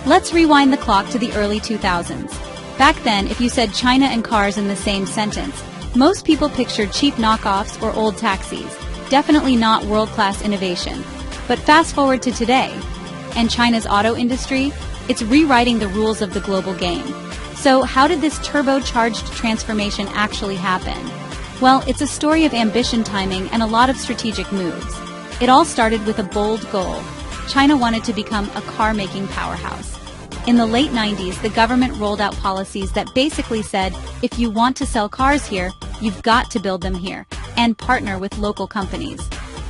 Let's rewind the clock to the early 2000s. Back then, if you said China and cars in the same sentence, most people pictured cheap knockoffs or old taxis, definitely not world-class innovation. But fast forward to today, and China's auto industry, it's rewriting the rules of the global game. So how did this turbocharged transformation actually happen? Well, it's a story of ambition, timing, and a lot of strategic moves. It all started with a bold goal. China wanted to become a car-making powerhouse. In the late 90s, the government rolled out policies that basically said, if you want to sell cars here, you've got to build them here, and partner with local companies.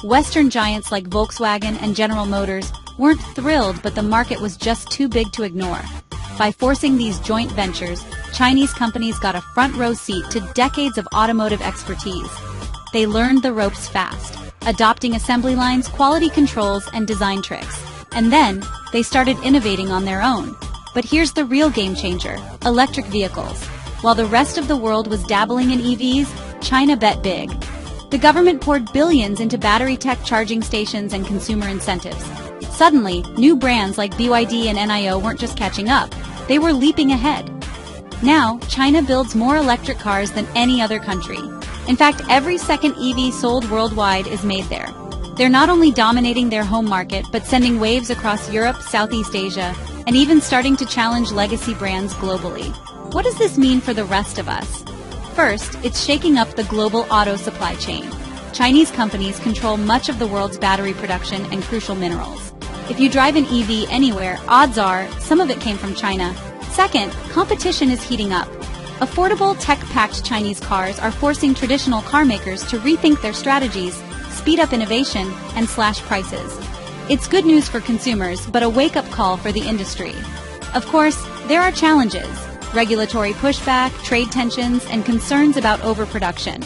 Western giants like Volkswagen and General Motors weren't thrilled, but the market was just too big to ignore. By forcing these joint ventures, Chinese companies got a front-row seat to decades of automotive expertise. They learned the ropes fast, adopting assembly lines, quality controls, and design tricks. And then, they started innovating on their own. But here's the real game changer: electric vehicles. While the rest of the world was dabbling in EVs, China bet big. The government poured billions into battery tech, charging stations, and consumer incentives. Suddenly, new brands like BYD and NIO weren't just catching up, they were leaping ahead. Now, China builds more electric cars than any other country. In fact, every second EV sold worldwide is made there. They're not only dominating their home market, but sending waves across Europe, Southeast Asia, and even starting to challenge legacy brands globally. What does this mean for the rest of us? First, it's shaking up the global auto supply chain. Chinese companies control much of the world's battery production and crucial minerals. If you drive an EV anywhere, odds are some of it came from China. Second, competition is heating up. Affordable, tech-packed Chinese cars are forcing traditional car makers to rethink their strategies, speed up innovation, and slash prices. It's good news for consumers, but a wake-up call for the industry. Of course, there are challenges: regulatory pushback, trade tensions, and concerns about overproduction.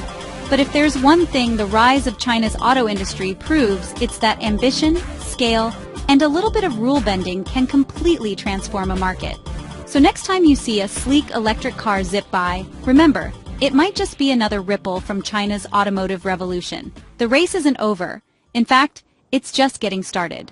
But if there's one thing the rise of China's auto industry proves, it's that ambition, scale, and a little bit of rule bending can completely transform a market. So next time you see a sleek electric car zip by, remember, it might just be another ripple from China's automotive revolution. The race isn't over. In fact, it's just getting started.